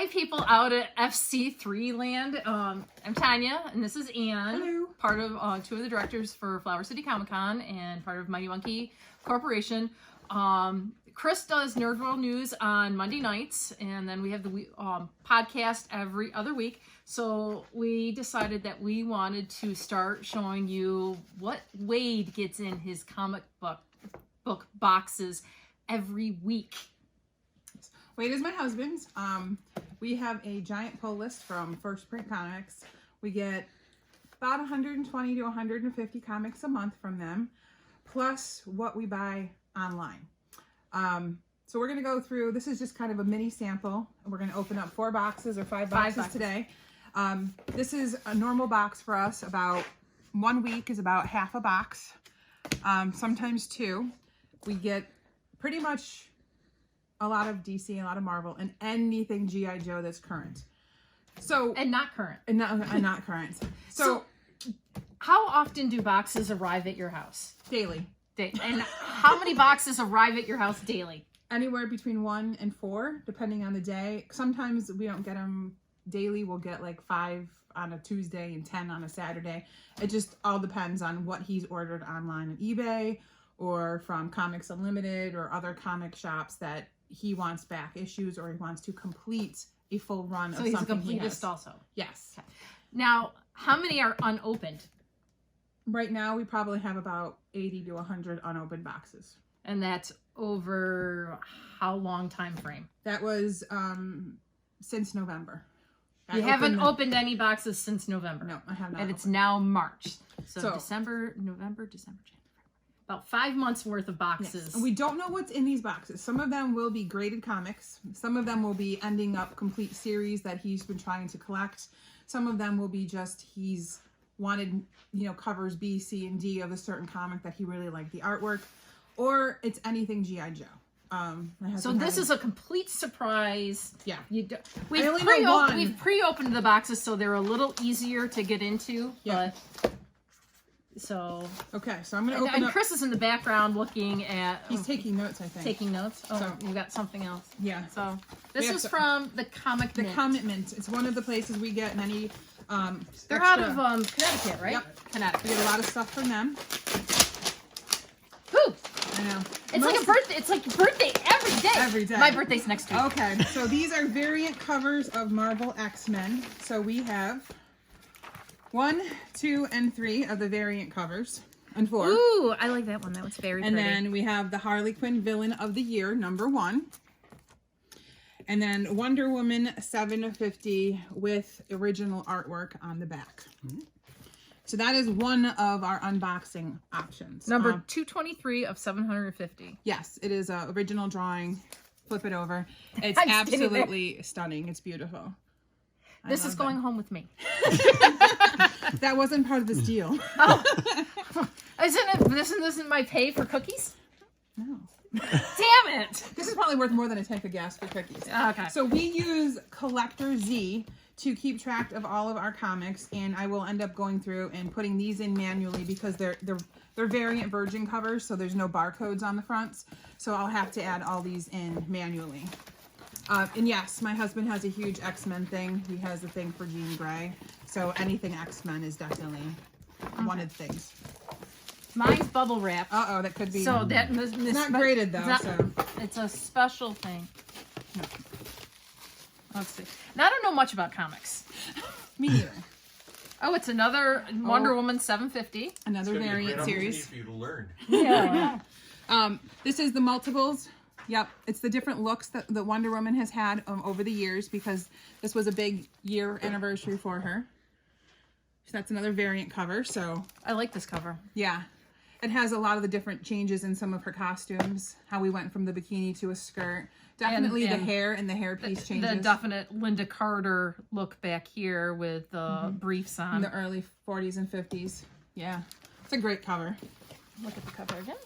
Hi, people out at FC3 land. I'm Tanya, and this is Anne. Hello. Part of two of the directors for Flower City Comic Con and part of Mighty Monkey Corporation. Chris does Nerd World News on Monday nights, and then we have the podcast every other week. So we decided that we wanted to start showing you what Wade gets in his comic book boxes every week. Wade is my husband. We have a giant pull list from First Print Comics. We get about 120 to 150 comics a month from them, plus what we buy online. So we're going to go through, this is just kind of a mini sample. We're going to open up 4 boxes or 5 boxes today. This is a normal box for us. About 1 week is about half a box, sometimes 2. We get pretty much a lot of DC, a lot of Marvel, and anything G.I. Joe that's current. So And not current. And not current. So how often do boxes arrive at your house? Daily. And how many boxes arrive at your house daily? Anywhere between 1 and 4, depending on the day. Sometimes we don't get them daily. We'll get like 5 on a Tuesday and 10 on a Saturday. It just all depends on what he's ordered online on eBay or from Comics Unlimited or other comic shops that he wants back issues or he wants to complete a full run of something. So he's a completist also? Yes. Okay. Now, how many are unopened? Right now, we probably have about 80 to 100 unopened boxes. And that's over how long time frame? That was since November. You haven't opened any boxes since November? No, I have not. And it's now March. So December, November, December, January. About 5 months worth of boxes. Yes. And we don't know what's in these boxes. Some of them will be graded comics. Some of them will be ending up complete series that he's been trying to collect. Some of them will be just he's wanted, covers B, C, and D of a certain comic that he really liked the artwork. Or it's anything G.I. Joe. So this is a complete surprise. Yeah. We've pre-opened the boxes so they're a little easier to get into. Yeah. Okay, so I'm going to open up. And Chris is in the background looking at... He's taking notes, I think. Taking notes? Oh, so, you got something else. Yeah. So this is from the Comic Mint. The Comic Mint. It's one of the places we get many They're out of Connecticut, right? Yep. Connecticut. We get a lot of stuff from them. Whew! I know. It's like a birthday. It's like your birthday every day. Every day. My birthday's next week. Okay. So these are variant covers of Marvel X-Men. So we have 1, 2, and 3 of the variant covers. And 4. Ooh, I like that one. That one's very pretty. And then we have the Harley Quinn Villain of the Year, #1. And then Wonder Woman 750 with original artwork on the back. So that is one of our unboxing options. Number 223 of 750. Yes, it is an original drawing. Flip it over. It's absolutely stunning. It's beautiful. This is going home with me. That wasn't part of this deal. Oh. Isn't my pay for cookies? No. Damn it! This is probably worth more than a tank of gas for cookies. Okay. So we use Collector Z to keep track of all of our comics, and I will end up going through and putting these in manually because they're variant virgin covers, so there's no barcodes on the fronts. So I'll have to add all these in manually. And yes, my husband has a huge X-Men thing. He has a thing for Jean Grey. So anything X-Men is definitely one of the things. Mine's bubble wrap. Uh-oh, that could be... So that it's not graded, though. It's a special thing. No. Let's see. Now, I don't know much about comics. Me neither. Oh, it's another Wonder Woman 750. Another variant series. For you to learn. Yeah. This is the multiples. Yep, it's the different looks that Wonder Woman has had over the years because this was a big year anniversary for her. So that's another variant cover. So I like this cover. Yeah, it has a lot of the different changes in some of her costumes. How we went from the bikini to a skirt. Definitely the hair and the hairpiece changes. The definite Linda Carter look back here with the briefs on. In the early 40s and 50s. Yeah, it's a great cover. Look at the cover again.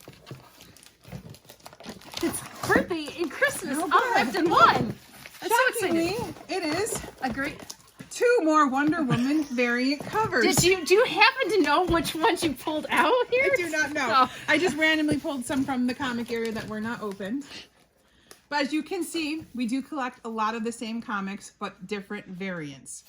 It's birthday and Christmas all wrapped in one. I'm so excited. It is a great 2 more Wonder Woman variant covers. Do you happen to know which ones you pulled out here? I do not know. I just randomly pulled some from the comic area that were not opened. But as you can see, we do collect a lot of the same comics, but different variants.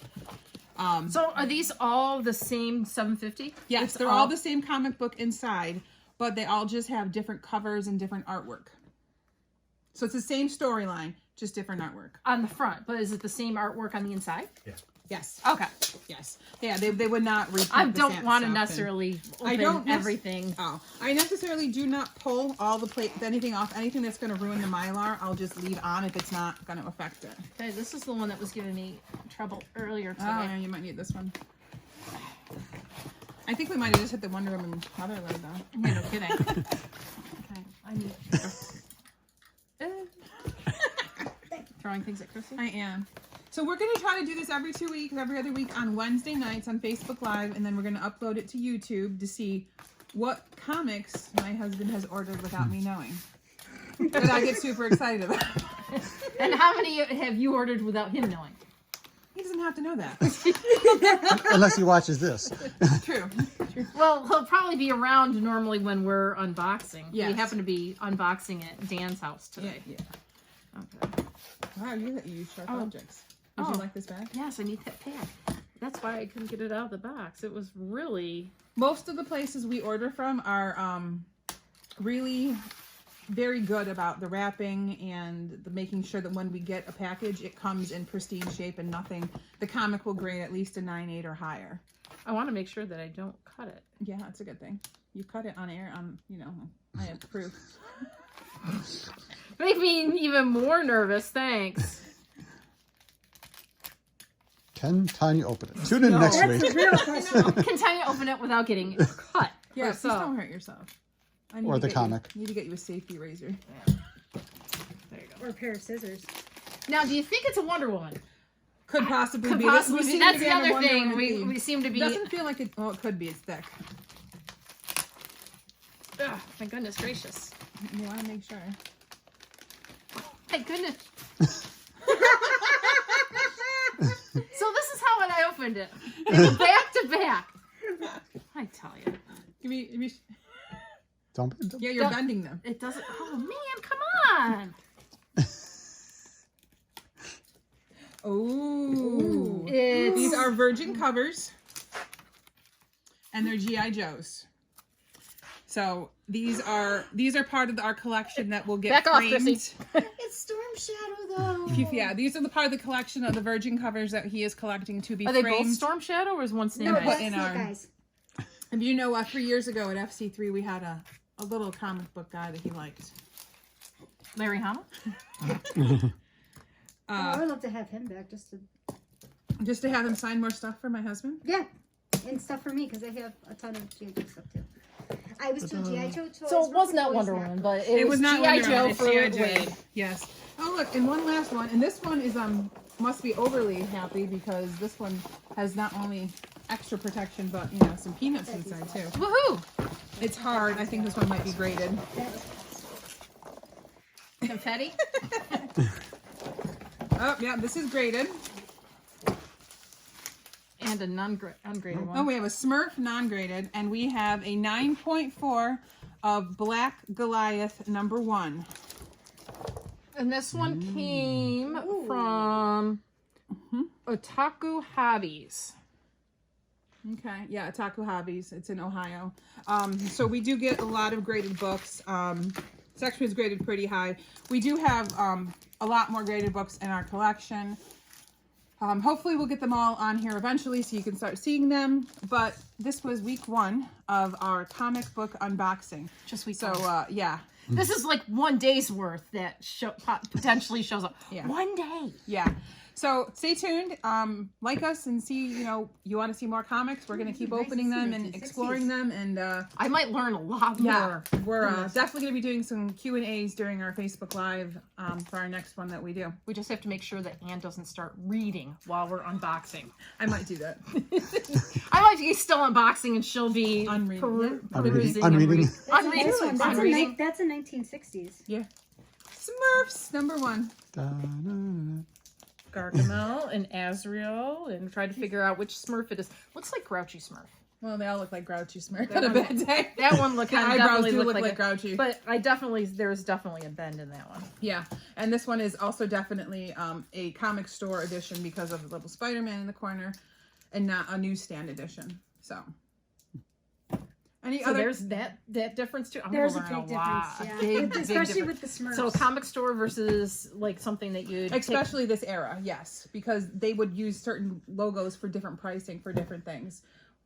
So are these all the same $7.50? Yes, they're all the same comic book inside, but they all just have different covers and different artwork. So it's the same storyline, just different artwork. On the front, but is it the same artwork on the inside? Yeah. Yes. Okay. Yes. Yeah, they would not repeat I the don't want to stuff necessarily open I don't everything. Oh, I necessarily do not pull all the anything off. Anything that's going to ruin the Mylar, I'll just leave on if it's not going to affect it. Okay, this is the one that was giving me trouble earlier today. Oh, yeah, you might need this one. I think we might have just hit the Wonder Woman motherload though. Yeah, no kidding. Okay, I need... Throwing things at Chrissy? I am. So we're going to try to do this every 2 weeks, every other week on Wednesday nights on Facebook Live, and then we're going to upload it to YouTube to see what comics my husband has ordered without me knowing. That I get super excited about. And how many have you ordered without him knowing? He doesn't have to know that. Unless he watches this. True. Well, he'll probably be around normally when we're unboxing. Yes. We happen to be unboxing at Dan's house today. Yeah. Okay. Wow, you use sharp objects. Would Oh. you like this bag? Yes, I need that pack. That's why I couldn't get it out of the box. It was really... Most of the places we order from are really very good about the wrapping and the making sure that when we get a package, it comes in pristine shape and nothing. The comic will grade at least a 9.8 or higher. I want to make sure that I don't cut it. Yeah, that's a good thing. You cut it on air, I have proof. Make me even more nervous, thanks. Can Tanya open it? Tune in next That's week. the real question. Can Tanya open it without getting it cut? Yeah, Or please don't hurt yourself. I need Or to the get comic. need to get you a safety razor. There you go. Or a pair of scissors. Now, do you think it's a Wonder Woman? Could possibly Could be. possibly We be. seem That's to be the on a other Wonder thing. Woman We theme. seem to be... Doesn't feel like it. Oh, it could be. It's thick. Ugh, my goodness gracious. You want to make sure. My goodness. So this is how I opened it. Back to back. I tell you. Give me. Don't. Yeah, you're Don't- bending them. It doesn't... Oh, man, come on. Oh. It's... These are virgin covers. And they're G.I. Joes. So these are part of our collection that will get Back off, framed. Chrissy. It's Storm Shadow, though. Yeah, these are the part of the collection of the virgin covers that he is collecting to be Are they framed. both Storm Shadow or is one Snake No, Eyes? that's in Snake our- Eyes. And you know, 3 years ago at FC3, we had a little comic book guy that he liked. Larry Hama? I would love to have him back Just to have him sign more stuff for my husband. Yeah, and stuff for me because I have a ton of G.I. Joe stuff too. I was too G.I. Joe toys. So it was were not always Wonder not Woman, good. but it was not G.I. Wonder Woman, Joe it's for G.I. Joe. Wade. Yes. Oh look, and one last one, and this one is must be overly happy because this one has not only extra protection but some peanuts inside too. Woohoo! It's hard. I think this one might be graded. Confetti? Oh yeah, this is graded. And a ungraded one. Oh, we have a Smurf non-graded, and we have a 9.4 of Black Goliath #1. And this one came from Otaku Hobbies. Okay, yeah, Otaku Hobbies. It's in Ohio. So we do get a lot of graded books. Section is graded pretty high. We do have a lot more graded books in our collection. Hopefully we'll get them all on here eventually so you can start seeing them. But this was week 1 of our comic book unboxing. Just week So, one. yeah. This is like one day's worth that potentially shows up. Yeah. One day. Yeah. So stay tuned. Like us and see, you want to see more comics. We're going to keep Nice opening to see them and 1960s. exploring them. And I might learn a lot yeah, more. we're definitely going to be doing some Q&As during our Facebook Live for our next one that we do. We just have to make sure that Anne doesn't start reading while we're unboxing. I might do that. I might be still unboxing and she'll be Unreading. perusing. Unreading. Unreading. This one, that's, Unreading. that's a 1960s. Yeah. Smurfs #1. Da-na-na-na. Gargamel and Azrael and try to figure out which Smurf it is. Looks like Grouchy Smurf. Well, they all look like Grouchy Smirk That on a one- bad day. That one look The kind of eyebrows definitely do look look like a- Grouchy. But there's definitely a bend in that one. Yeah, and this one is also definitely a comic store edition because of the little Spider-Man in the corner, and not a newsstand edition. So, any So other? there's that difference too. I'm There's a gonna big learn difference, lot. yeah. Big Especially difference. with the Smurfs. So comic store versus like something that you'd take- Especially this era, yes, because they would use certain logos for different pricing for different things,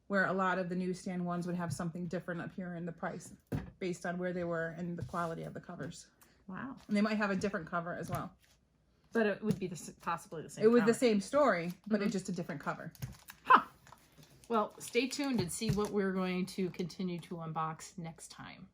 where a lot of the newsstand ones would have something different up here in the price based on where they were and the quality of the covers. Wow. And they might have a different cover as well. But it would be possibly the same. It was the comic. same story, but it's just a different cover. Huh. Well, stay tuned and see what we're going to continue to unbox next time.